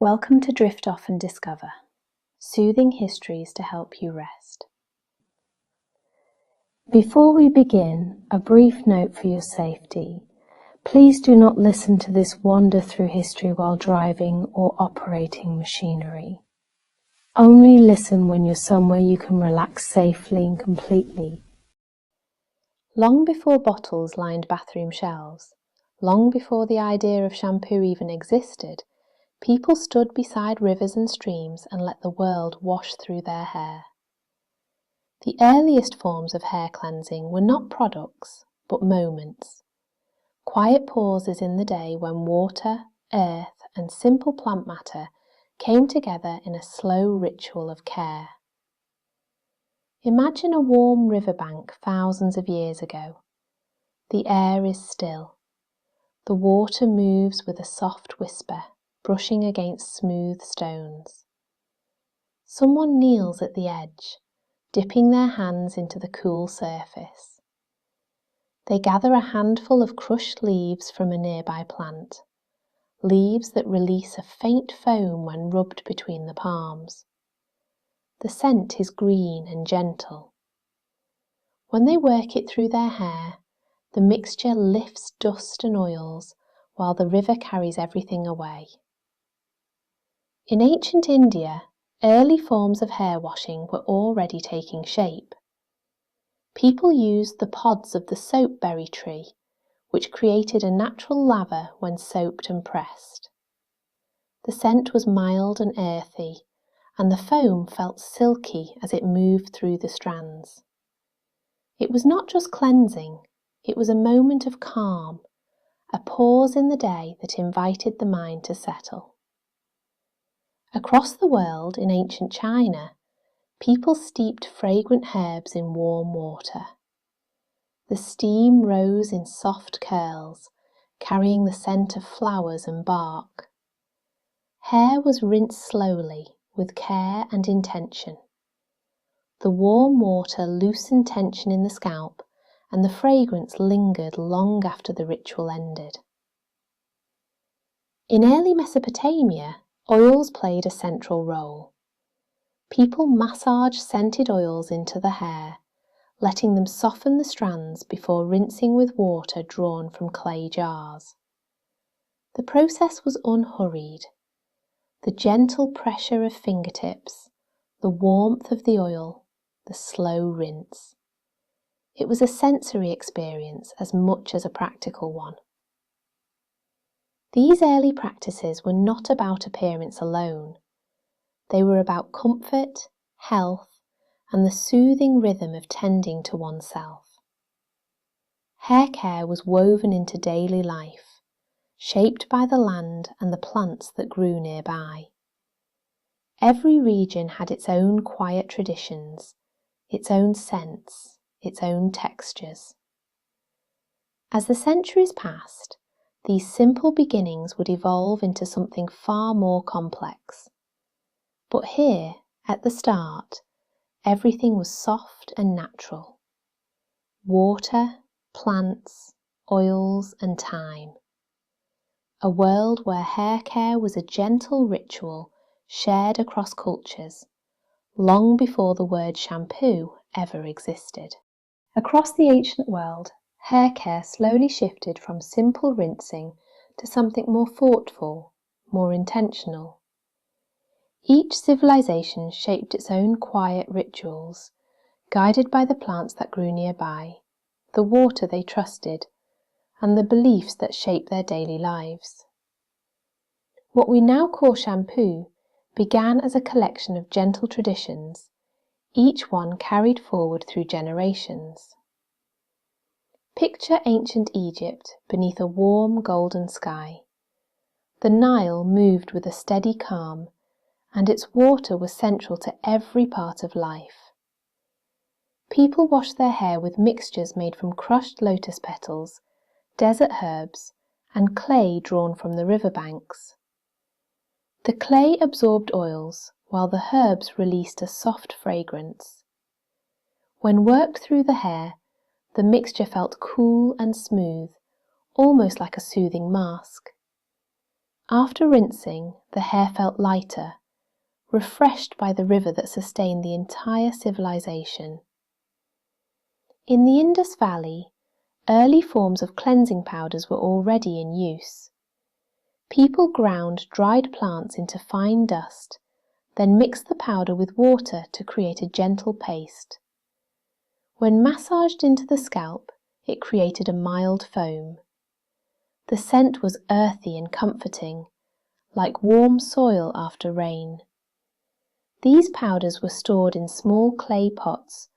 Welcome to Drift Off and Discover, soothing histories to help you rest. Before we begin, a brief note for your safety. Please do not listen to this wander through history while driving or operating machinery. Only listen when you're somewhere you can relax safely and completely. Long before bottles lined bathroom shelves, long before the idea of shampoo even existed, people stood beside rivers and streams and let the world wash through their hair. The earliest forms of hair cleansing were not products, but moments. Quiet pauses in the day when water, earth, and simple plant matter came together in a slow ritual of care. Imagine a warm riverbank thousands of years ago. The air is still. The water moves with a soft whisper, brushing against smooth stones. Someone kneels at the edge, dipping their hands into the cool surface. They gather a handful of crushed leaves from a nearby plant, leaves that release a faint foam when rubbed between the palms. The scent is green and gentle. When they work it through their hair, the mixture lifts dust and oils while the river carries everything away. In ancient India, early forms of hair washing were already taking shape. People used the pods of the soapberry tree, which created a natural lather when soaped and pressed. The scent was mild and earthy, and the foam felt silky as it moved through the strands. It was not just cleansing, it was a moment of calm, a pause in the day that invited the mind to settle. Across the world, in ancient China, people steeped fragrant herbs in warm water. The steam rose in soft curls, carrying the scent of flowers and bark. Hair was rinsed slowly, with care and intention. The warm water loosened tension in the scalp, and the fragrance lingered long after the ritual ended. In early Mesopotamia, oils played a central role. People massaged scented oils into the hair, letting them soften the strands before rinsing with water drawn from clay jars. The process was unhurried. The gentle pressure of fingertips, the warmth of the oil, the slow rinse. It was a sensory experience as much as a practical one. These early practices were not about appearance alone. They were about comfort, health, and the soothing rhythm of tending to oneself. Hair care was woven into daily life, shaped by the land and the plants that grew nearby. Every region had its own quiet traditions, its own scents, its own textures. As the centuries passed, these simple beginnings would evolve into something far more complex. But here, at the start, everything was soft and natural. Water, plants, oils, and time. A world where hair care was a gentle ritual shared across cultures, long before the word shampoo ever existed. Across the ancient world, hair care slowly shifted from simple rinsing to something more thoughtful, more intentional. Each civilization shaped its own quiet rituals, guided by the plants that grew nearby, the water they trusted, and the beliefs that shaped their daily lives. What we now call shampoo began as a collection of gentle traditions, each one carried forward through generations. Picture ancient Egypt beneath a warm golden sky. The Nile moved with a steady calm, and its water was central to every part of life. People washed their hair with mixtures made from crushed lotus petals, desert herbs, and clay drawn from the riverbanks. The clay absorbed oils, while the herbs released a soft fragrance. When worked through the hair, the mixture felt cool and smooth, almost like a soothing mask. After rinsing, the hair felt lighter, refreshed by the river that sustained the entire civilization. In the Indus Valley, early forms of cleansing powders were already in use. People ground dried plants into fine dust, then mixed the powder with water to create a gentle paste. When massaged into the scalp, it created a mild foam. The scent was earthy and comforting, like warm soil after rain. These powders were stored in small clay pots,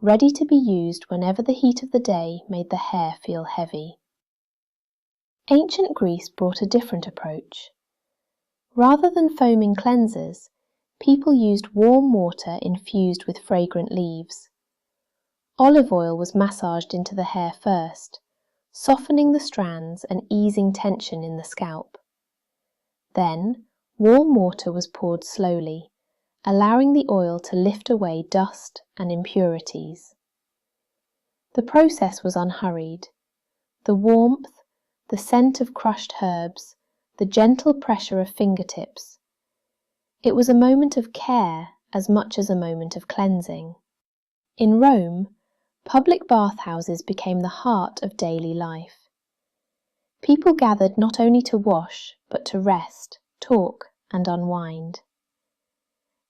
ready to be used whenever the heat of the day made the hair feel heavy. Ancient Greece brought a different approach. Rather than foaming cleansers, people used warm water infused with fragrant leaves. Olive oil was massaged into the hair first, softening the strands and easing tension in the scalp. Then, warm water was poured slowly, allowing the oil to lift away dust and impurities. The process was unhurried. The warmth, the scent of crushed herbs, the gentle pressure of fingertips. It was a moment of care as much as a moment of cleansing. In Rome, public bathhouses became the heart of daily life. People gathered not only to wash, but to rest, talk, and unwind.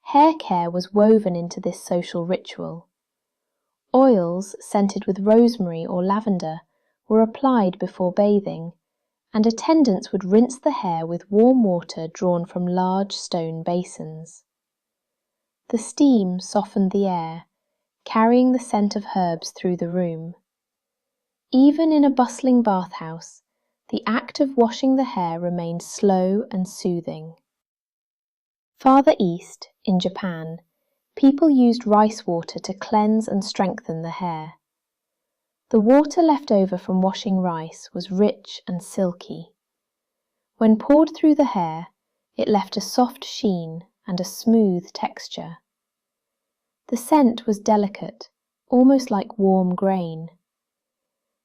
Hair care was woven into this social ritual. Oils scented with rosemary or lavender were applied before bathing, and attendants would rinse the hair with warm water drawn from large stone basins. The steam softened the air, carrying the scent of herbs through the room. Even in a bustling bathhouse, the act of washing the hair remained slow and soothing. Farther east, in Japan, people used rice water to cleanse and strengthen the hair. The water left over from washing rice was rich and silky. When poured through the hair, it left a soft sheen and a smooth texture. The scent was delicate, almost like warm grain.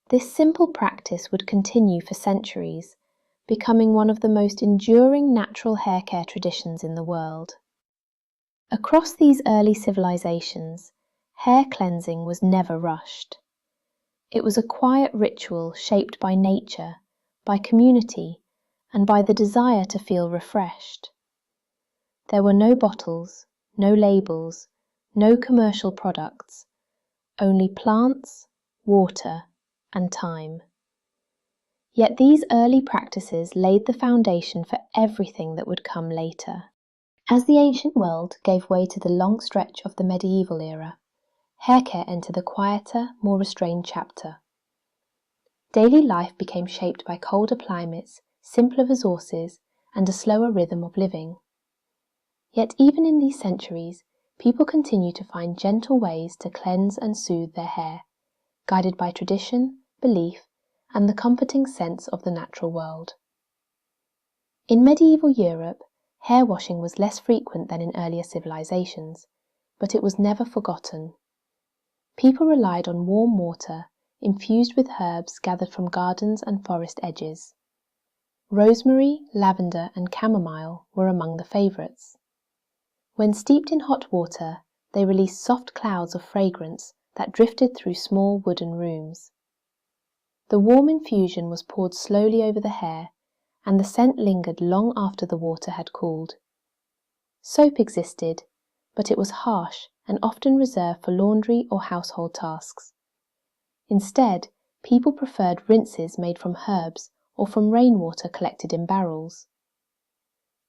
This simple practice would continue for centuries, becoming one of the most enduring natural hair care traditions in the world. Across these early civilizations, hair cleansing was never rushed. It was a quiet ritual shaped by nature, by community, and by the desire to feel refreshed. There were no bottles, no labels, no commercial products, only plants, water, and time. Yet these early practices laid the foundation for everything that would come later. As the ancient world gave way to the long stretch of the medieval era, hair care entered a quieter, more restrained chapter. Daily life became shaped by colder climates, simpler resources, and a slower rhythm of living. Yet even in these centuries, people continue to find gentle ways to cleanse and soothe their hair, guided by tradition, belief, and the comforting sense of the natural world. In medieval Europe, hair washing was less frequent than in earlier civilizations, but it was never forgotten. People relied on warm water, infused with herbs gathered from gardens and forest edges. Rosemary, lavender, and chamomile were among the favorites. When steeped in hot water, they released soft clouds of fragrance that drifted through small wooden rooms. The warm infusion was poured slowly over the hair, and the scent lingered long after the water had cooled. Soap existed, but it was harsh and often reserved for laundry or household tasks. Instead, people preferred rinses made from herbs or from rainwater collected in barrels.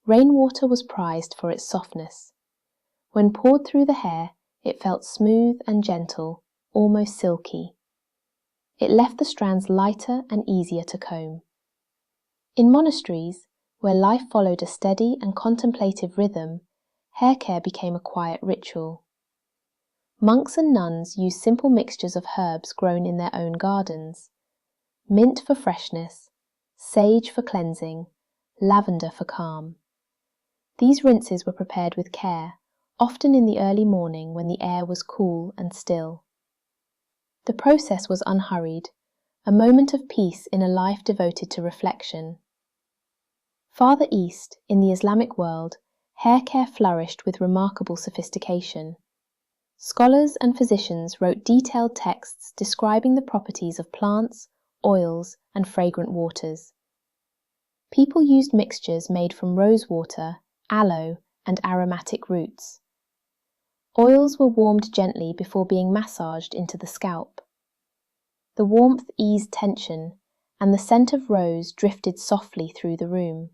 Rainwater was prized for its softness. When poured through the hair, it felt smooth and gentle, almost silky. It left the strands lighter and easier to comb. In monasteries, where life followed a steady and contemplative rhythm, hair care became a quiet ritual. Monks and nuns used simple mixtures of herbs grown in their own gardens: mint for freshness, sage for cleansing, lavender for calm. These rinses were prepared with care, often in the early morning when the air was cool and still. The process was unhurried, a moment of peace in a life devoted to reflection. Farther east, in the Islamic world, hair care flourished with remarkable sophistication. Scholars and physicians wrote detailed texts describing the properties of plants, oils, and fragrant waters. People used mixtures made from rosewater, aloe, and aromatic roots. Oils were warmed gently before being massaged into the scalp. The warmth eased tension, and the scent of rose drifted softly through the room.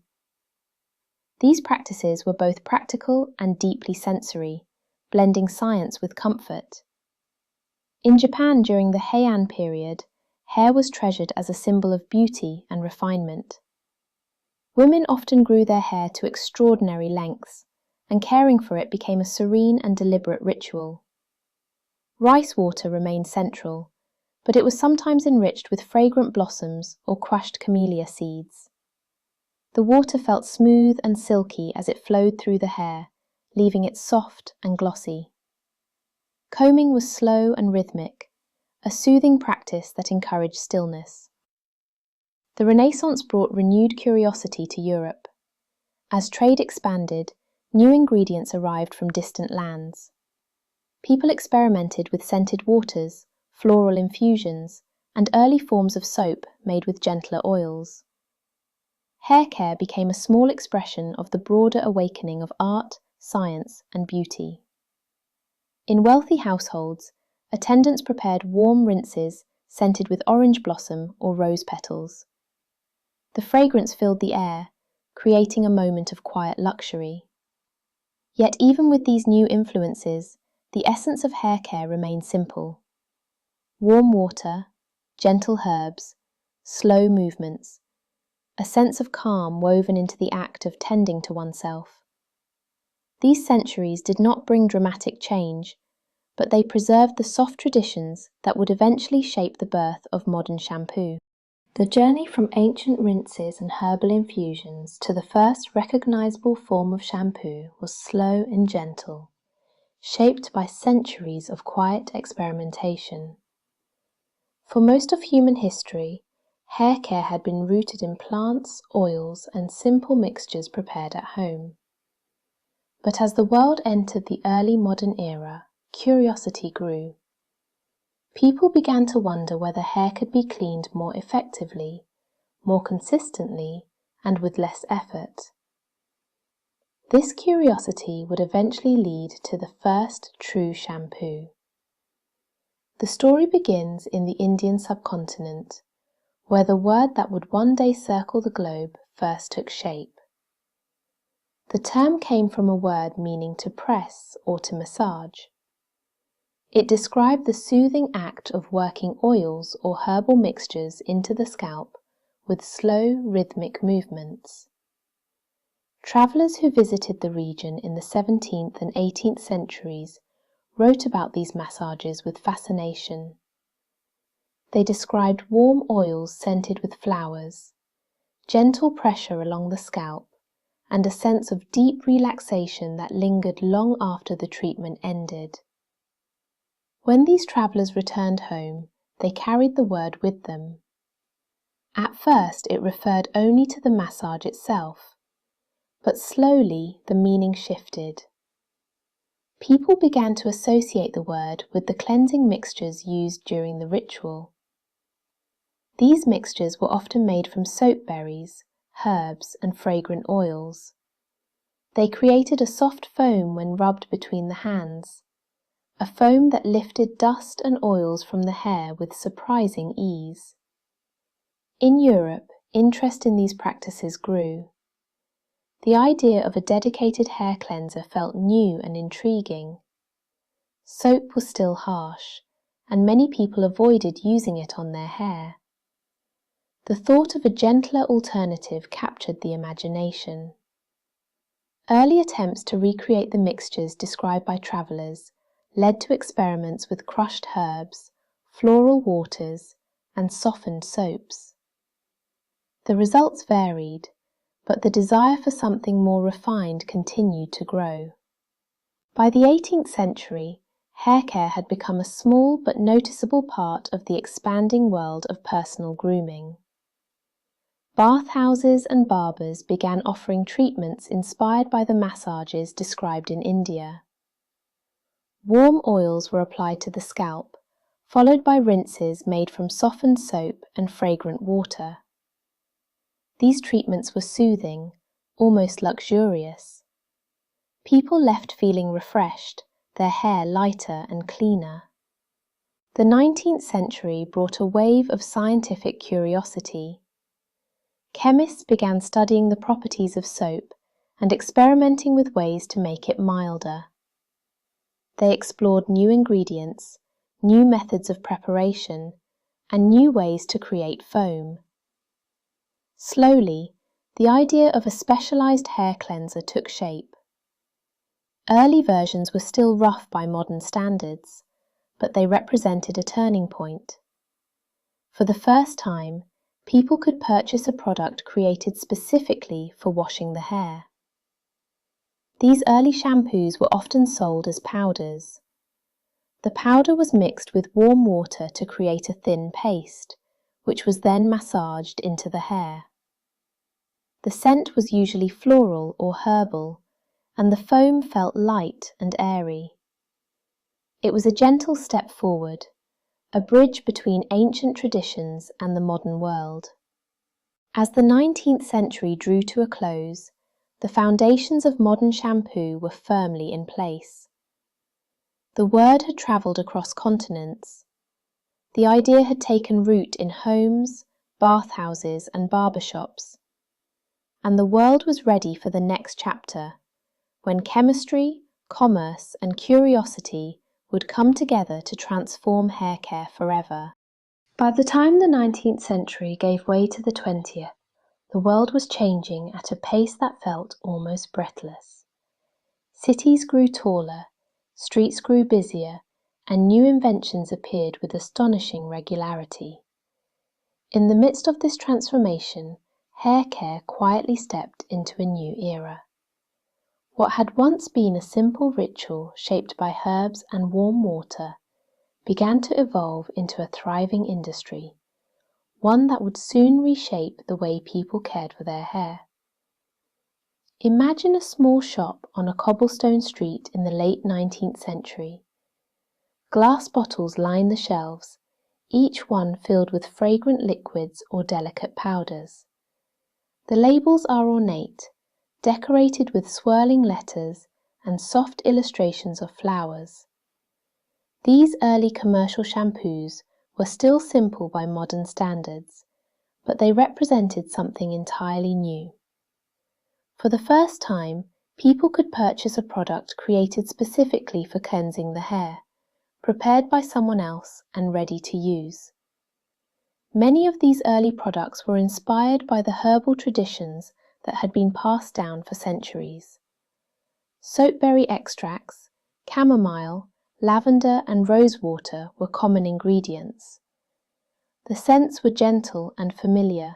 These practices were both practical and deeply sensory, blending science with comfort. In Japan during the Heian period, hair was treasured as a symbol of beauty and refinement. Women often grew their hair to extraordinary lengths, and caring for it became a serene and deliberate ritual. Rice water remained central, but it was sometimes enriched with fragrant blossoms or crushed camellia seeds. The water felt smooth and silky as it flowed through the hair, leaving it soft and glossy. Combing was slow and rhythmic, a soothing practice that encouraged stillness. The Renaissance brought renewed curiosity to Europe. As trade expanded, new ingredients arrived from distant lands. People experimented with scented waters, floral infusions, and early forms of soap made with gentler oils. Hair care became a small expression of the broader awakening of art, science, and beauty. In wealthy households, attendants prepared warm rinses scented with orange blossom or rose petals. The fragrance filled the air, creating a moment of quiet luxury. Yet even with these new influences, the essence of hair care remained simple. Warm water, gentle herbs, slow movements, a sense of calm woven into the act of tending to oneself. These centuries did not bring dramatic change, but they preserved the soft traditions that would eventually shape the birth of modern shampoo. The journey from ancient rinses and herbal infusions to the first recognizable form of shampoo was slow and gentle, shaped by centuries of quiet experimentation. For most of human history, hair care had been rooted in plants, oils, and simple mixtures prepared at home. But as the world entered the early modern era, curiosity grew. People began to wonder whether hair could be cleaned more effectively, more consistently, and with less effort. This curiosity would eventually lead to the first true shampoo. The story begins in the Indian subcontinent, where the word that would one day circle the globe first took shape. The term came from a word meaning to press or to massage. It described the soothing act of working oils or herbal mixtures into the scalp with slow, rhythmic movements. Travelers who visited the region in the 17th and 18th centuries wrote about these massages with fascination. They described warm oils scented with flowers, gentle pressure along the scalp, and a sense of deep relaxation that lingered long after the treatment ended. When these travellers returned home, they carried the word with them. At first it referred only to the massage itself, but slowly the meaning shifted. People began to associate the word with the cleansing mixtures used during the ritual. These mixtures were often made from soap berries, herbs, and fragrant oils. They created a soft foam when rubbed between the hands, a foam that lifted dust and oils from the hair with surprising ease. In Europe, interest in these practices grew. The idea of a dedicated hair cleanser felt new and intriguing. Soap was still harsh, and many people avoided using it on their hair. The thought of a gentler alternative captured the imagination. Early attempts to recreate the mixtures described by travellers led to experiments with crushed herbs, floral waters, and softened soaps. The results varied, but the desire for something more refined continued to grow. By the 18th century, hair care had become a small but noticeable part of the expanding world of personal grooming. Bathhouses and barbers began offering treatments inspired by the massages described in India. Warm oils were applied to the scalp, followed by rinses made from softened soap and fragrant water. These treatments were soothing, almost luxurious. People left feeling refreshed, their hair lighter and cleaner. The 19th century brought a wave of scientific curiosity. Chemists began studying the properties of soap and experimenting with ways to make it milder. They explored new ingredients, new methods of preparation, and new ways to create foam. Slowly, the idea of a specialized hair cleanser took shape. Early versions were still rough by modern standards, but they represented a turning point. For the first time, people could purchase a product created specifically for washing the hair. These early shampoos were often sold as powders. The powder was mixed with warm water to create a thin paste, which was then massaged into the hair. The scent was usually floral or herbal, and the foam felt light and airy. It was a gentle step forward, a bridge between ancient traditions and the modern world. As the 19th century drew to a close, the foundations of modern shampoo were firmly in place. The word had travelled across continents. The idea had taken root in homes, bathhouses, and barbershops. And the world was ready for the next chapter, when chemistry, commerce, and curiosity would come together to transform hair care forever. By the time the 19th century gave way to the 20th, the world was changing at a pace that felt almost breathless. Cities grew taller, streets grew busier, and new inventions appeared with astonishing regularity. In the midst of this transformation, hair care quietly stepped into a new era. What had once been a simple ritual shaped by herbs and warm water began to evolve into a thriving industry, one that would soon reshape the way people cared for their hair. Imagine a small shop on a cobblestone street in the late 19th century. Glass bottles line the shelves, each one filled with fragrant liquids or delicate powders. The labels are ornate, decorated with swirling letters and soft illustrations of flowers. These early commercial shampoos were still simple by modern standards, but they represented something entirely new. For the first time, people could purchase a product created specifically for cleansing the hair, prepared by someone else and ready to use. Many of these early products were inspired by the herbal traditions that had been passed down for centuries. Soapberry extracts, chamomile, lavender and rosewater were common ingredients. The scents were gentle and familiar,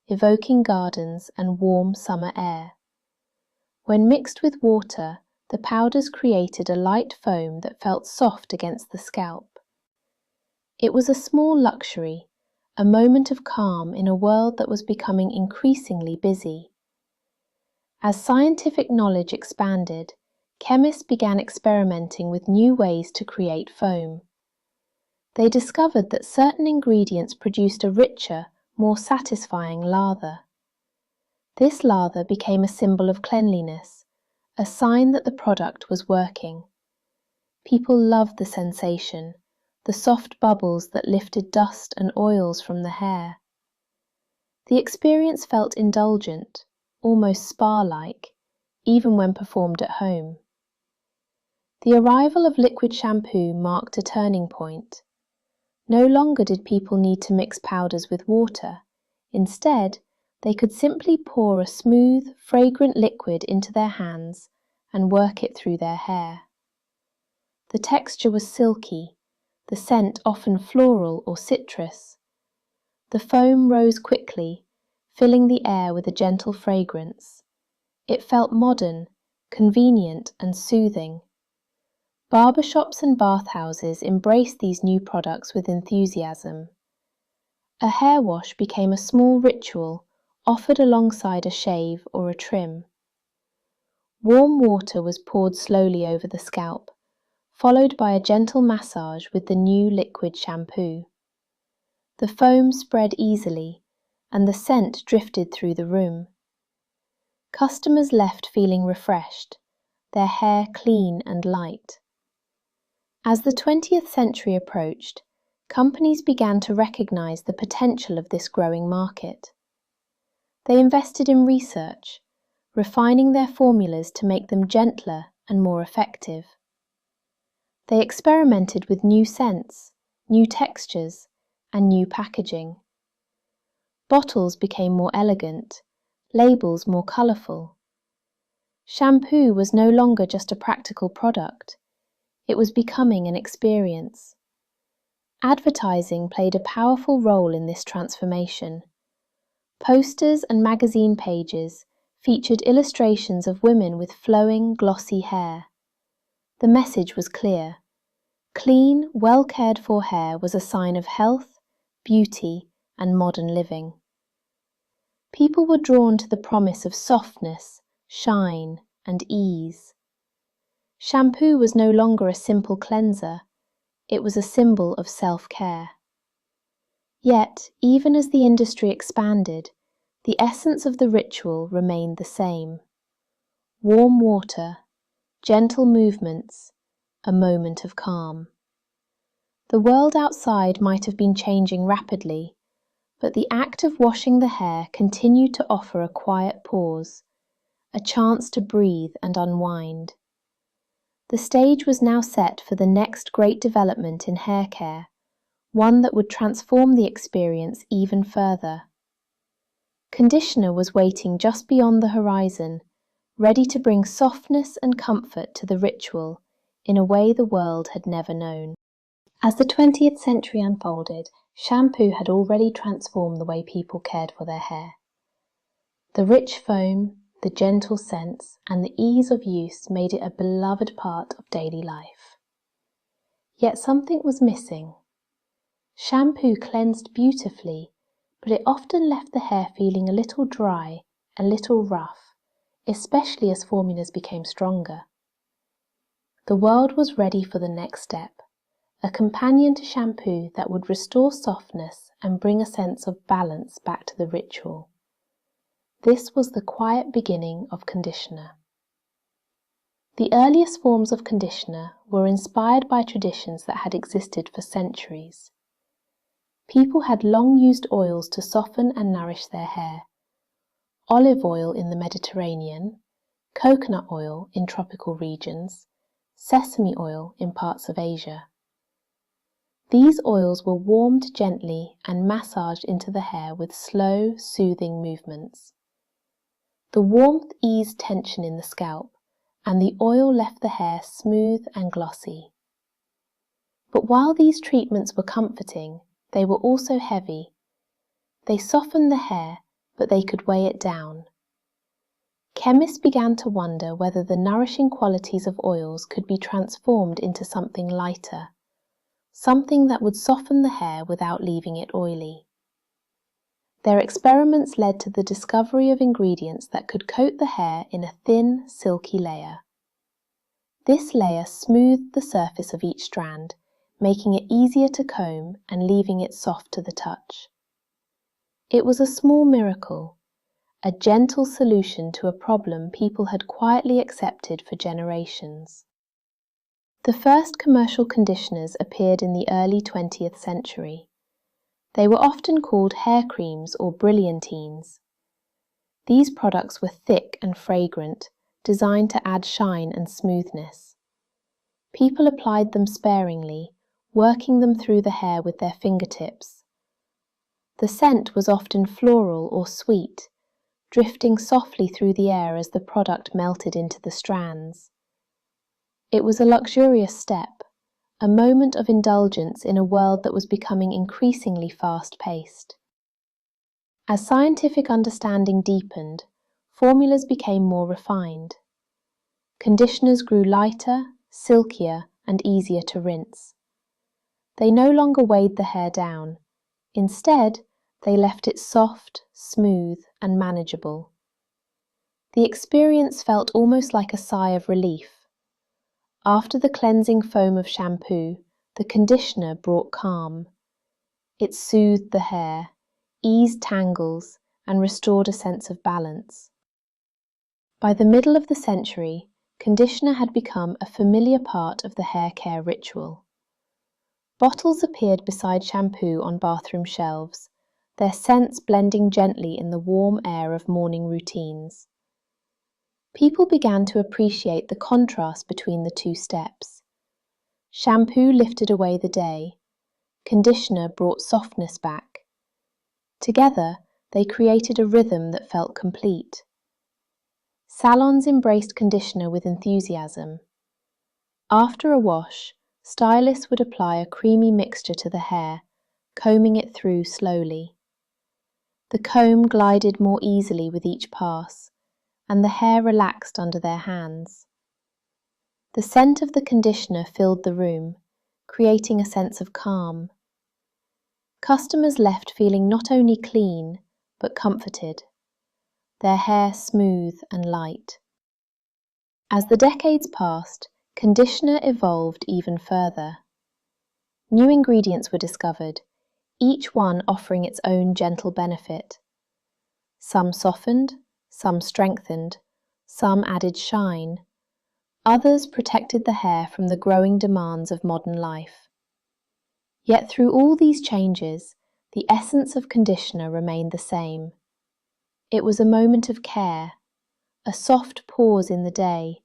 evoking gardens and warm summer air. When mixed with water, the powders created a light foam that felt soft against the scalp. It was a small luxury, a moment of calm in a world that was becoming increasingly busy. As scientific knowledge expanded, chemists began experimenting with new ways to create foam. They discovered that certain ingredients produced a richer, more satisfying lather. This lather became a symbol of cleanliness, a sign that the product was working. People loved the sensation, the soft bubbles that lifted dust and oils from the hair. The experience felt indulgent, almost spa-like, even when performed at home. The arrival of liquid shampoo marked a turning point. No longer did people need to mix powders with water. Instead, they could simply pour a smooth, fragrant liquid into their hands and work it through their hair. The texture was silky, the scent often floral or citrus. The foam rose quickly, filling the air with a gentle fragrance. It felt modern, convenient and soothing. Barbershops and bathhouses embraced these new products with enthusiasm. A hair wash became a small ritual, offered alongside a shave or a trim. Warm water was poured slowly over the scalp, followed by a gentle massage with the new liquid shampoo. The foam spread easily, and the scent drifted through the room. Customers left feeling refreshed, their hair clean and light. As the 20th century approached, companies began to recognize the potential of this growing market. They invested in research, refining their formulas to make them gentler and more effective. They experimented with new scents, new textures, and new packaging. Bottles became more elegant, labels more colourful. Shampoo was no longer just a practical product, it was becoming an experience. Advertising played a powerful role in this transformation. Posters and magazine pages featured illustrations of women with flowing, glossy hair. The message was clear. Clean, well-cared-for hair was a sign of health, beauty, and modern living. People were drawn to the promise of softness, shine, and ease. Shampoo was no longer a simple cleanser, it was a symbol of self-care. Yet, even as the industry expanded, the essence of the ritual remained the same. Warm water, gentle movements, a moment of calm. The world outside might have been changing rapidly, but the act of washing the hair continued to offer a quiet pause, a chance to breathe and unwind. The stage was now set for the next great development in hair care, one that would transform the experience even further. Conditioner was waiting just beyond the horizon, ready to bring softness and comfort to the ritual in a way the world had never known. As the 20th century unfolded, shampoo had already transformed the way people cared for their hair. The rich foam, the gentle scents, and the ease of use made it a beloved part of daily life. Yet something was missing. Shampoo cleansed beautifully, but it often left the hair feeling a little dry, a little rough, especially as formulas became stronger. The world was ready for the next step, a companion to shampoo that would restore softness and bring a sense of balance back to the ritual. This was the quiet beginning of conditioner. The earliest forms of conditioner were inspired by traditions that had existed for centuries. People had long used oils to soften and nourish their hair. Olive oil in the Mediterranean, coconut oil in tropical regions, sesame oil in parts of Asia. These oils were warmed gently and massaged into the hair with slow, soothing movements. The warmth eased tension in the scalp, and the oil left the hair smooth and glossy. But while these treatments were comforting, they were also heavy. They softened the hair, but they could weigh it down. Chemists began to wonder whether the nourishing qualities of oils could be transformed into something lighter, something that would soften the hair without leaving it oily. Their experiments led to the discovery of ingredients that could coat the hair in a thin, silky layer. This layer smoothed the surface of each strand, making it easier to comb and leaving it soft to the touch. It was a small miracle, a gentle solution to a problem people had quietly accepted for generations. The first commercial conditioners appeared in the early 20th century. They were often called hair creams or brilliantines. These products were thick and fragrant, designed to add shine and smoothness. People applied them sparingly, working them through the hair with their fingertips. The scent was often floral or sweet, drifting softly through the air as the product melted into the strands. It was a luxurious step, a moment of indulgence in a world that was becoming increasingly fast-paced. As scientific understanding deepened, formulas became more refined. Conditioners grew lighter, silkier, and easier to rinse. They no longer weighed the hair down. Instead, They left it soft, smooth, and manageable. The experience felt almost like a sigh of relief. After the cleansing foam of shampoo, the conditioner brought calm. It soothed the hair, eased tangles, and restored a sense of balance. By the middle of the century, conditioner had become a familiar part of the hair care ritual. Bottles appeared beside shampoo on bathroom shelves, their scents blending gently in the warm air of morning routines. People began to appreciate the contrast between the two steps. Shampoo lifted away the day, conditioner brought softness back. Together, they created a rhythm that felt complete. Salons embraced conditioner with enthusiasm. After a wash, stylists would apply a creamy mixture to the hair, combing it through slowly. The comb glided more easily with each pass, and the hair relaxed under their hands. The scent of the conditioner filled the room, creating a sense of calm. Customers left feeling not only clean, but comforted, their hair smooth and light. As the decades passed, conditioner evolved even further. New ingredients were discovered, each one offering its own gentle benefit. Some softened, some strengthened, some added shine. Others protected the hair from the growing demands of modern life. Yet through all these changes, the essence of conditioner remained the same. It was a moment of care, a soft pause in the day,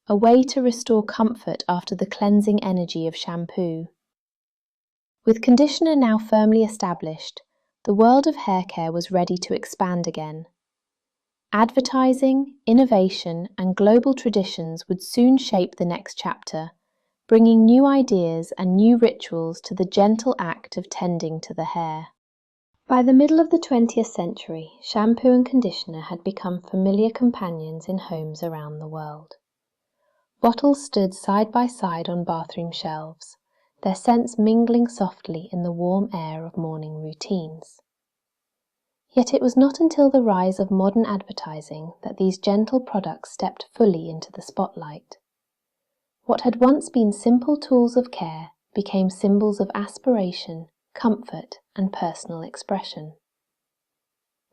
a way to restore comfort after the cleansing energy of shampoo. With conditioner now firmly established, the world of hair care was ready to expand again. Advertising, innovation, and global traditions would soon shape the next chapter, bringing new ideas and new rituals to the gentle act of tending to the hair. By the middle of the 20th century, shampoo and conditioner had become familiar companions in homes around the world. Bottles stood side by side on bathroom shelves, their scents mingling softly in the warm air of morning routines. Yet it was not until the rise of modern advertising that these gentle products stepped fully into the spotlight. What had once been simple tools of care became symbols of aspiration, comfort, and personal expression.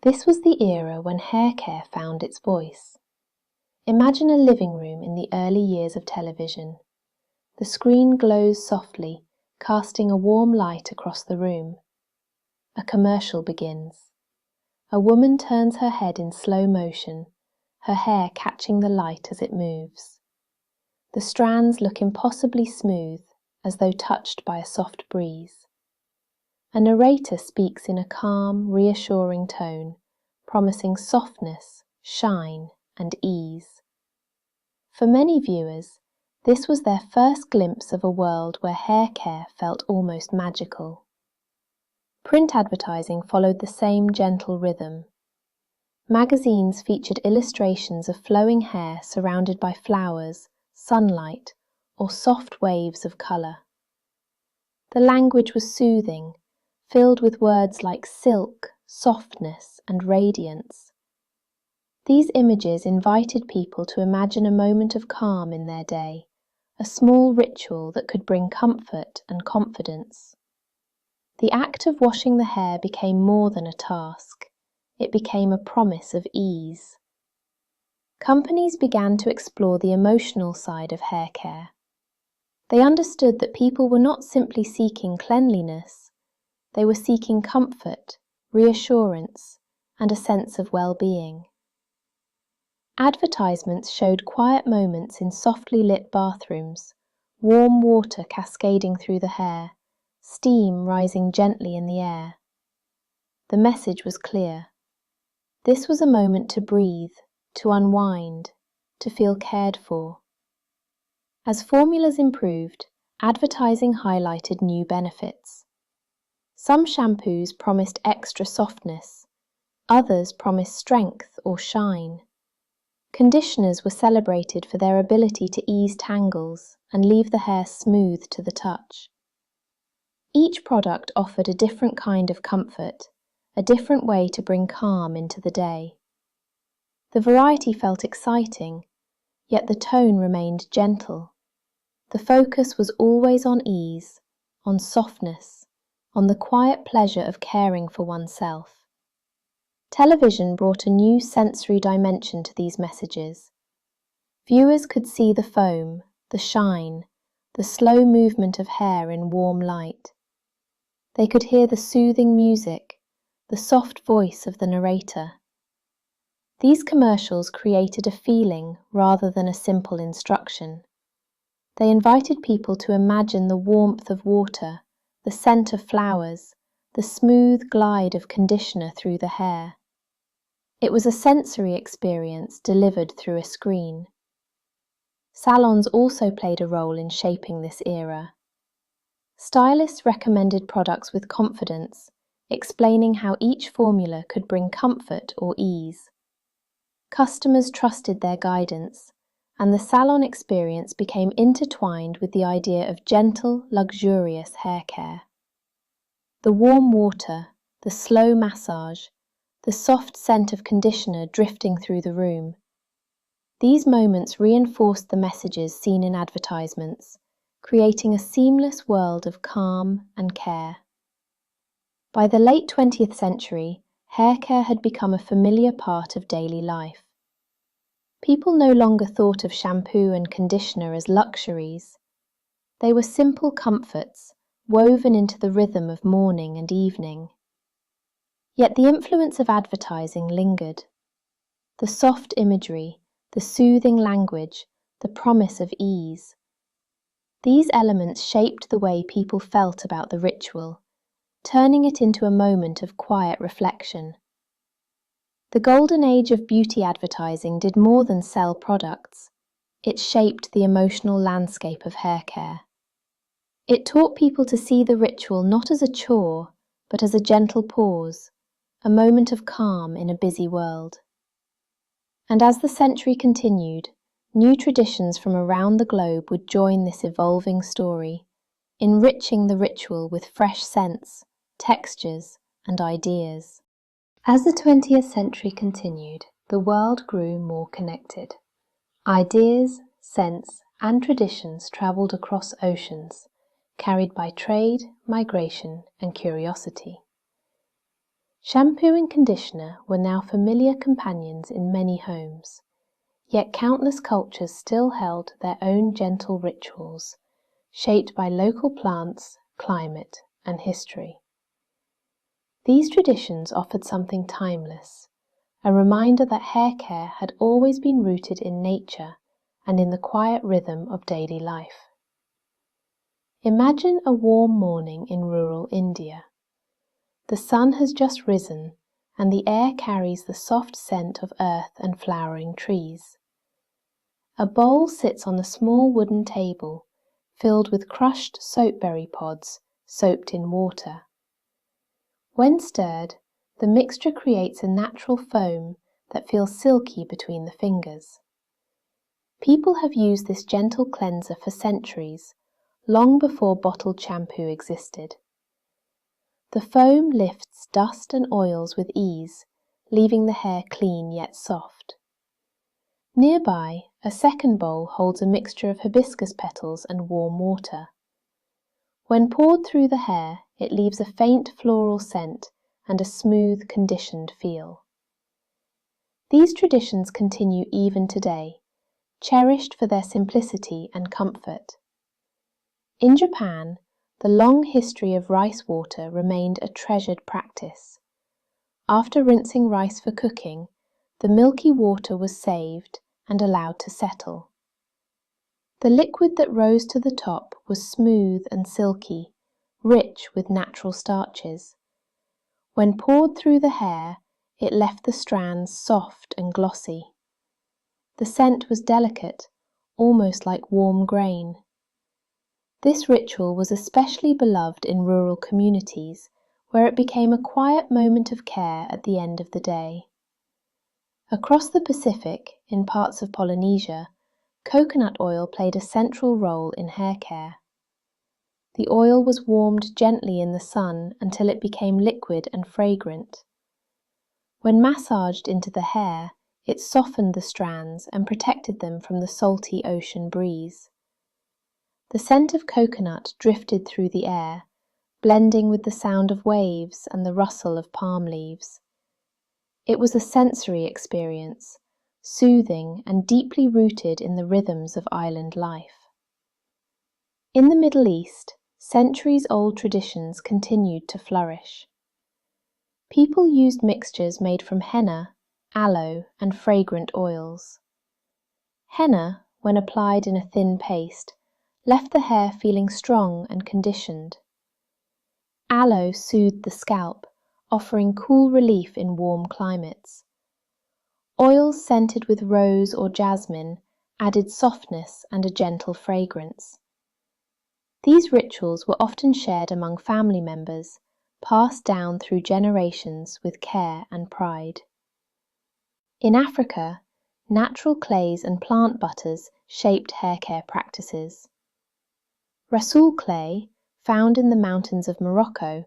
This was the era when hair care found its voice. Imagine a living room in the early years of television. The screen glows softly, casting a warm light across the room. A commercial begins. A woman turns her head in slow motion, her hair catching the light as it moves. The strands look impossibly smooth, as though touched by a soft breeze. A narrator speaks in a calm, reassuring tone, promising softness, shine, and ease. For many viewers, this was their first glimpse of a world where hair care felt almost magical. Print advertising followed the same gentle rhythm. Magazines featured illustrations of flowing hair surrounded by flowers, sunlight, or soft waves of colour. The language was soothing, filled with words like silk, softness, and radiance. These images invited people to imagine a moment of calm in their day, a small ritual that could bring comfort and confidence. The act of washing the hair became more than a task. It became a promise of ease. Companies began to explore the emotional side of hair care. They understood that people were not simply seeking cleanliness, they were seeking comfort, reassurance, and a sense of well-being. Advertisements showed quiet moments in softly lit bathrooms, warm water cascading through the hair, steam rising gently in the air. The message was clear. This was a moment to breathe, to unwind, to feel cared for. As formulas improved, advertising highlighted new benefits. Some shampoos promised extra softness, others promised strength or shine. Conditioners were celebrated for their ability to ease tangles and leave the hair smooth to the touch. Each product offered a different kind of comfort, a different way to bring calm into the day. The variety felt exciting, yet the tone remained gentle. The focus was always on ease, on softness, on the quiet pleasure of caring for oneself. Television brought a new sensory dimension to these messages. Viewers could see the foam, the shine, the slow movement of hair in warm light. They could hear the soothing music, the soft voice of the narrator. These commercials created a feeling rather than a simple instruction. They invited people to imagine the warmth of water, the scent of flowers, the smooth glide of conditioner through the hair. It was a sensory experience delivered through a screen. Salons also played a role in shaping this era. Stylists recommended products with confidence, explaining how each formula could bring comfort or ease. Customers trusted their guidance, and the salon experience became intertwined with the idea of gentle, luxurious hair care. The warm water, the slow massage, the soft scent of conditioner drifting through the room. These moments reinforced the messages seen in advertisements, creating a seamless world of calm and care. By the late 20th century, hair care had become a familiar part of daily life. People no longer thought of shampoo and conditioner as luxuries. They were simple comforts, woven into the rhythm of morning and evening. Yet the influence of advertising lingered. The soft imagery, the soothing language, the promise of ease. These elements shaped the way people felt about the ritual, turning it into a moment of quiet reflection. The golden age of beauty advertising did more than sell products. It shaped the emotional landscape of hair care. It taught people to see the ritual not as a chore, but as a gentle pause, a moment of calm in a busy world. And as the century continued, new traditions from around the globe would join this evolving story, enriching the ritual with fresh scents, textures, and ideas. As the 20th century continued, the world grew more connected. Ideas, scents, and traditions travelled across oceans, carried by trade, migration, and curiosity. Shampoo and conditioner were now familiar companions in many homes, yet countless cultures still held their own gentle rituals, shaped by local plants, climate, and history. These traditions offered something timeless, a reminder that hair care had always been rooted in nature and in the quiet rhythm of daily life. Imagine a warm morning in rural India. The sun has just risen, and the air carries the soft scent of earth and flowering trees. A bowl sits on a small wooden table, filled with crushed soapberry pods soaked in water. When stirred, the mixture creates a natural foam that feels silky between the fingers. People have used this gentle cleanser for centuries, long before bottled shampoo existed. The foam lifts dust and oils with ease, leaving the hair clean yet soft. Nearby, a second bowl holds a mixture of hibiscus petals and warm water. When poured through the hair, it leaves a faint floral scent and a smooth, conditioned feel. These traditions continue even today, cherished for their simplicity and comfort. In Japan, the long history of rice water remained a treasured practice. After rinsing rice for cooking, the milky water was saved and allowed to settle. The liquid that rose to the top was smooth and silky, rich with natural starches. When poured through the hair, it left the strands soft and glossy. The scent was delicate, almost like warm grain. This ritual was especially beloved in rural communities, where it became a quiet moment of care at the end of the day. Across the Pacific, in parts of Polynesia, coconut oil played a central role in hair care. The oil was warmed gently in the sun until it became liquid and fragrant. When massaged into the hair, it softened the strands and protected them from the salty ocean breeze. The scent of coconut drifted through the air, blending with the sound of waves and the rustle of palm leaves. It was a sensory experience, soothing and deeply rooted in the rhythms of island life. In the Middle East, centuries-old traditions continued to flourish. People used mixtures made from henna, aloe, and fragrant oils. Henna, when applied in a thin paste, left the hair feeling strong and conditioned. Aloe soothed the scalp, offering cool relief in warm climates. Oils scented with rose or jasmine added softness and a gentle fragrance. These rituals were often shared among family members, passed down through generations with care and pride. In Africa, natural clays and plant butters shaped hair care practices. Rasoul clay, found in the mountains of Morocco,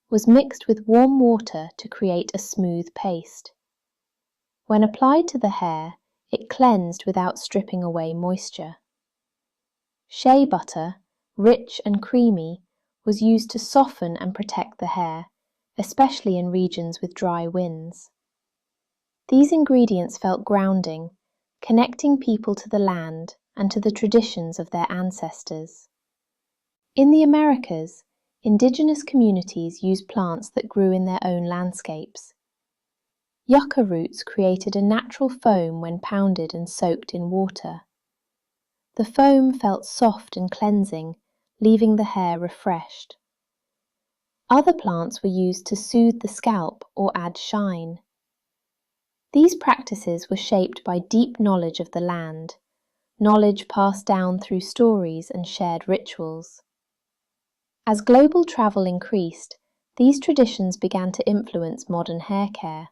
was mixed with warm water to create a smooth paste. When applied to the hair, it cleansed without stripping away moisture. Shea butter, rich and creamy, was used to soften and protect the hair, especially in regions with dry winds. These ingredients felt grounding, connecting people to the land and to the traditions of their ancestors. In the Americas, indigenous communities used plants that grew in their own landscapes. Yucca roots created a natural foam when pounded and soaked in water. The foam felt soft and cleansing, leaving the hair refreshed. Other plants were used to soothe the scalp or add shine. These practices were shaped by deep knowledge of the land, knowledge passed down through stories and shared rituals. As global travel increased, these traditions began to influence modern hair care.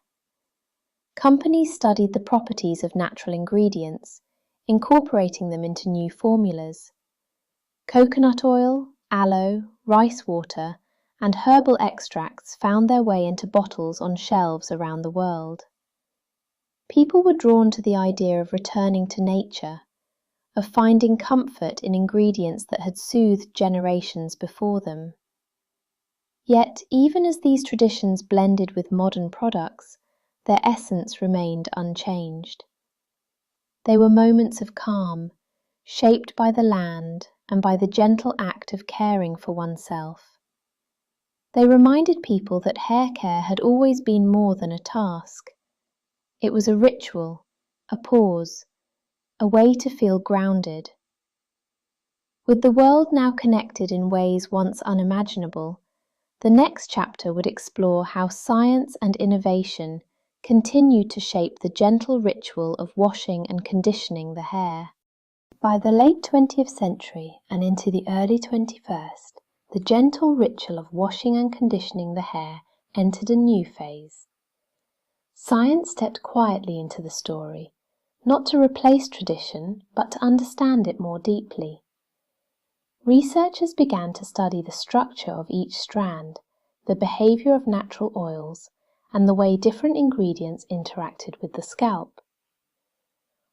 Companies studied the properties of natural ingredients, incorporating them into new formulas. Coconut oil, aloe, rice water, and herbal extracts found their way into bottles on shelves around the world. People were drawn to the idea of returning to nature, of finding comfort in ingredients that had soothed generations before them. Yet, even as these traditions blended with modern products, their essence remained unchanged. They were moments of calm, shaped by the land and by the gentle act of caring for oneself. They reminded people that hair care had always been more than a task. It was a ritual, a pause, a way to feel grounded. With the world now connected in ways once unimaginable, the next chapter would explore how science and innovation continued to shape the gentle ritual of washing and conditioning the hair. By the late 20th century and into the early 21st, the gentle ritual of washing and conditioning the hair entered a new phase. Science stepped quietly into the story, not to replace tradition, but to understand it more deeply. Researchers began to study the structure of each strand, the behavior of natural oils, and the way different ingredients interacted with the scalp.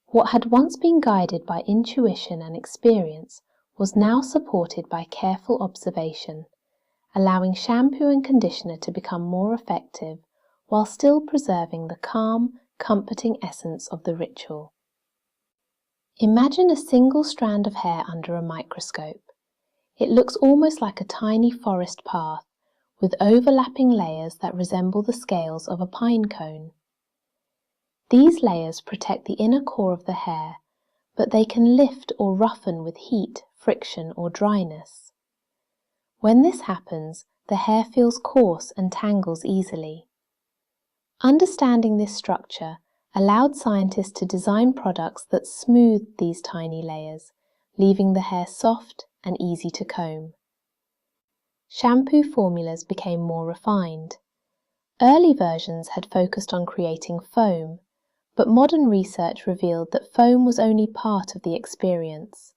What had once been guided by intuition and experience was now supported by careful observation, allowing shampoo and conditioner to become more effective while still preserving the calm, comforting essence of the ritual. Imagine a single strand of hair under a microscope. It looks almost like a tiny forest path, with overlapping layers that resemble the scales of a pine cone. These layers protect the inner core of the hair, but they can lift or roughen with heat, friction, or dryness. When this happens, the hair feels coarse and tangles easily. Understanding this structure allowed scientists to design products that smoothed these tiny layers, leaving the hair soft and easy to comb. Shampoo formulas became more refined. Early versions had focused on creating foam, but modern research revealed that foam was only part of the experience.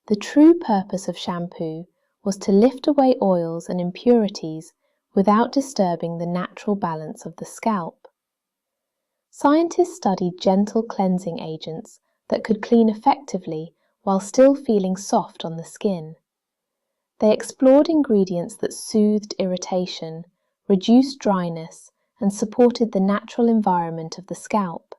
The true purpose of shampoo was to lift away oils and impurities without disturbing the natural balance of the scalp. Scientists studied gentle cleansing agents that could clean effectively while still feeling soft on the skin. They explored ingredients that soothed irritation, reduced dryness, and supported the natural environment of the scalp.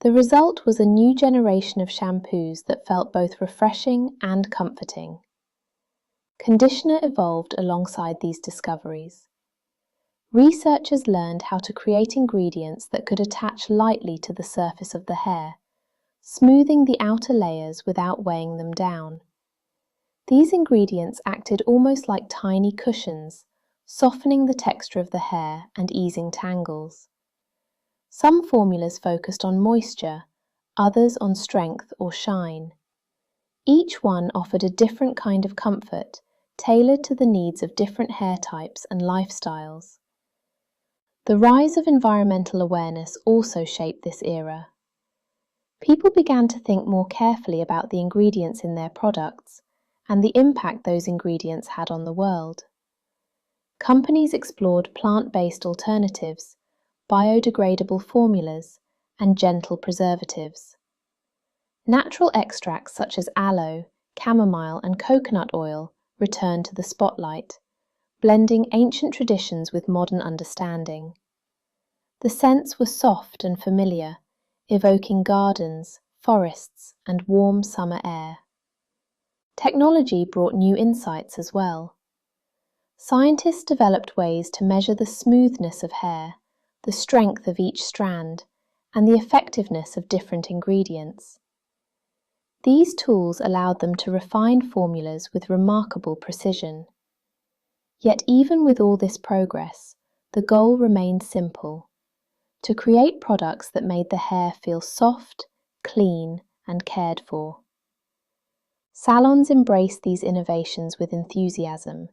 The result was a new generation of shampoos that felt both refreshing and comforting. Conditioner evolved alongside these discoveries. Researchers learned how to create ingredients that could attach lightly to the surface of the hair, smoothing the outer layers without weighing them down. These ingredients acted almost like tiny cushions, softening the texture of the hair and easing tangles. Some formulas focused on moisture, others on strength or shine. Each one offered a different kind of comfort, tailored to the needs of different hair types and lifestyles. The rise of environmental awareness also shaped this era. People began to think more carefully about the ingredients in their products and the impact those ingredients had on the world. Companies explored plant-based alternatives, biodegradable formulas, and gentle preservatives. Natural extracts such as aloe, chamomile, and coconut oil returned to the spotlight, blending ancient traditions with modern understanding. The scents were soft and familiar, evoking gardens, forests, and warm summer air. Technology brought new insights as well. Scientists developed ways to measure the smoothness of hair, the strength of each strand, and the effectiveness of different ingredients. These tools allowed them to refine formulas with remarkable precision. Yet even with all this progress, the goal remained simple: to create products that made the hair feel soft, clean, and cared for. Salons embraced these innovations with enthusiasm.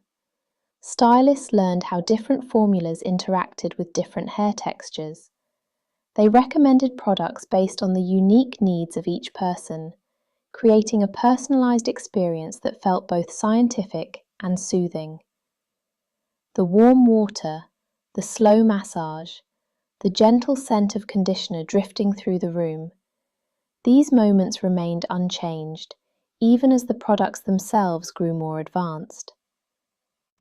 Stylists learned how different formulas interacted with different hair textures. They recommended products based on the unique needs of each person, creating a personalized experience that felt both scientific and soothing. The warm water, the slow massage, the gentle scent of conditioner drifting through the room, these moments remained unchanged, even as the products themselves grew more advanced.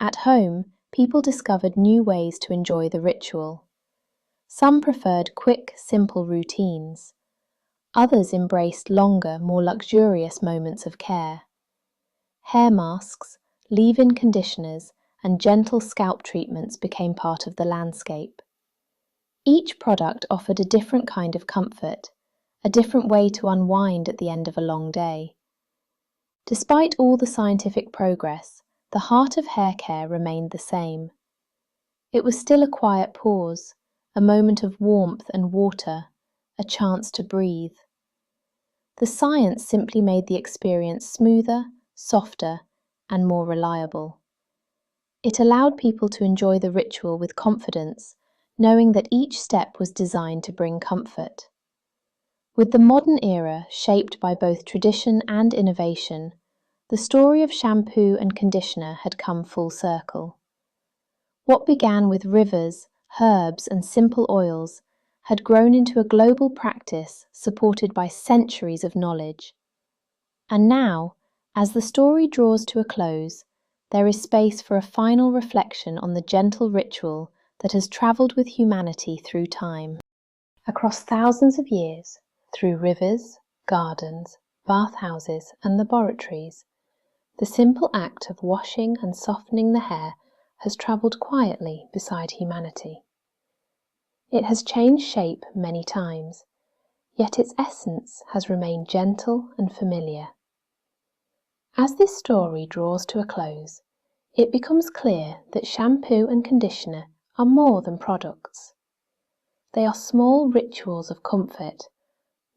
At home, people discovered new ways to enjoy the ritual. Some preferred quick, simple routines. Others embraced longer, more luxurious moments of care. Hair masks, leave-in conditioners, and gentle scalp treatments became part of the landscape. Each product offered a different kind of comfort, a different way to unwind at the end of a long day. Despite all the scientific progress, the heart of hair care remained the same. It was still a quiet pause, a moment of warmth and water, a chance to breathe. The science simply made the experience smoother, softer, and more reliable. It allowed people to enjoy the ritual with confidence, knowing that each step was designed to bring comfort. With the modern era shaped by both tradition and innovation, the story of shampoo and conditioner had come full circle. What began with rivers, herbs, and simple oils had grown into a global practice supported by centuries of knowledge. And now, as the story draws to a close, there is space for a final reflection on the gentle ritual that has travelled with humanity through time. Across thousands of years, through rivers, gardens, bathhouses, and laboratories, the simple act of washing and softening the hair has travelled quietly beside humanity. It has changed shape many times, yet its essence has remained gentle and familiar. As this story draws to a close, it becomes clear that shampoo and conditioner are more than products. They are small rituals of comfort,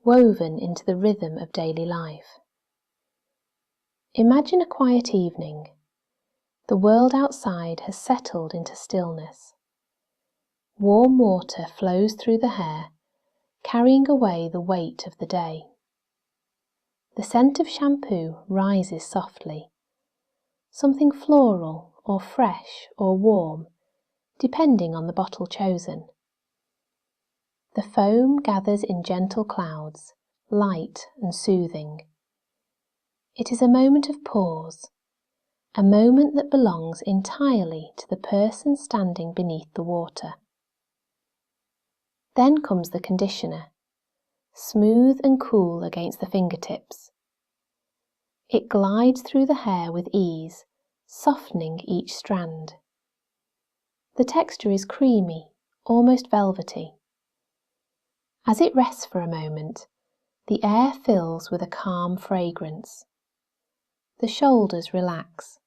woven into the rhythm of daily life. Imagine a quiet evening. The world outside has settled into stillness. Warm water flows through the hair, carrying away the weight of the day. The scent of shampoo rises softly. something floral or fresh or warm, depending on the bottle chosen. The foam gathers in gentle clouds, light and soothing. It is a moment of pause, a moment that belongs entirely to the person standing beneath the water. Then comes the conditioner, smooth and cool against the fingertips. It glides through the hair with ease, softening each strand. The texture is creamy, almost velvety. As it rests for a moment, the air fills with a calm fragrance. The shoulders relax,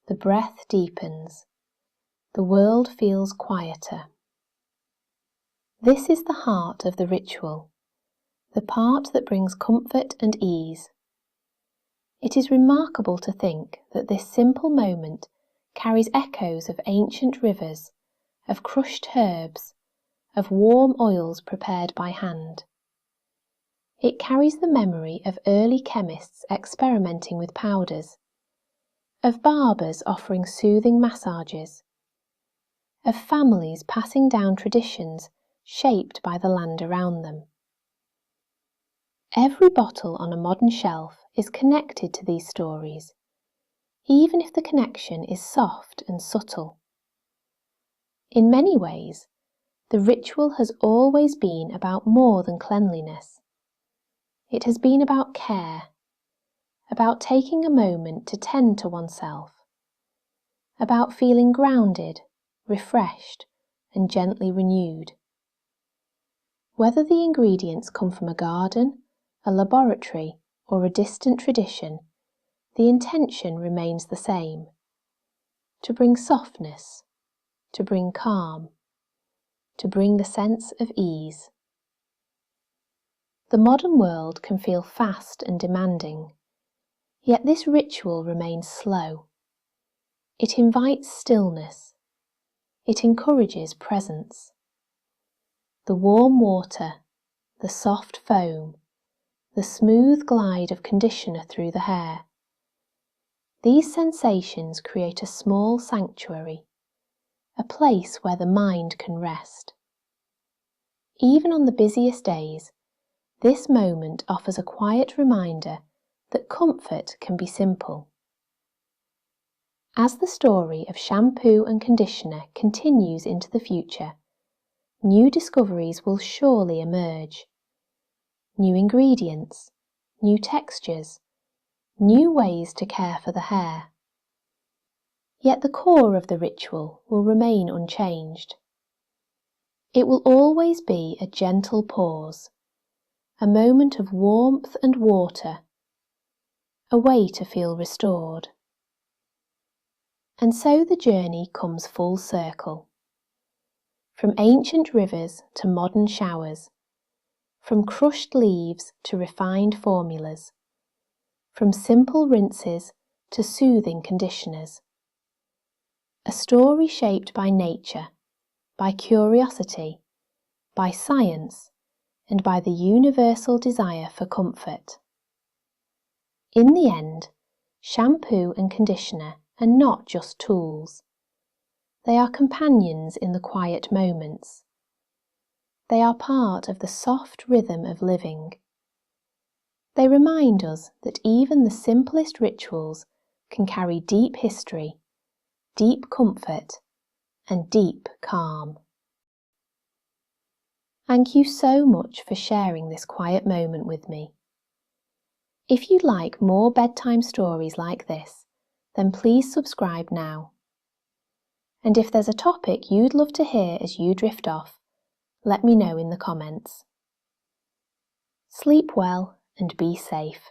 the breath deepens, the world feels quieter. This is the heart of the ritual, the part that brings comfort and ease. It is remarkable to think that this simple moment carries echoes of ancient rivers, of crushed herbs, of warm oils prepared by hand. It carries the memory of early chemists experimenting with powders, of barbers offering soothing massages, of families passing down traditions shaped by the land around them. Every bottle on a modern shelf is connected to these stories, even if the connection is soft and subtle. In many ways, the ritual has always been about more than cleanliness. It has been about care, about taking a moment to tend to oneself, about feeling grounded, refreshed, and gently renewed. Whether the ingredients come from a garden, a laboratory, or a distant tradition, the intention remains the same: to bring softness, to bring calm, to bring the sense of ease. The modern world can feel fast and demanding, yet this ritual remains slow. It invites stillness. It encourages presence. The warm water, the soft foam, the smooth glide of conditioner through the hair. These sensations create a small sanctuary, a place where the mind can rest. Even on the busiest days, this moment offers a quiet reminder that comfort can be simple. As the story of shampoo and conditioner continues into the future, new discoveries will surely emerge. New ingredients, new textures, new ways to care for the hair. Yet the core of the ritual will remain unchanged. It will always be a gentle pause, a moment of warmth and water, a way to feel restored. And so the journey comes full circle. From ancient rivers to modern showers, from crushed leaves to refined formulas, from simple rinses to soothing conditioners. A story shaped by nature, by curiosity, by science, and by the universal desire for comfort. In the end, shampoo and conditioner are not just tools. They are companions in the quiet moments. They are part of the soft rhythm of living. They remind us that even the simplest rituals can carry deep history, deep comfort, and deep calm. Thank you so much for sharing this quiet moment with me. If you'd like more bedtime stories like this, then please subscribe now. And if there's a topic you'd love to hear as you drift off, let me know in the comments. Sleep well and be safe.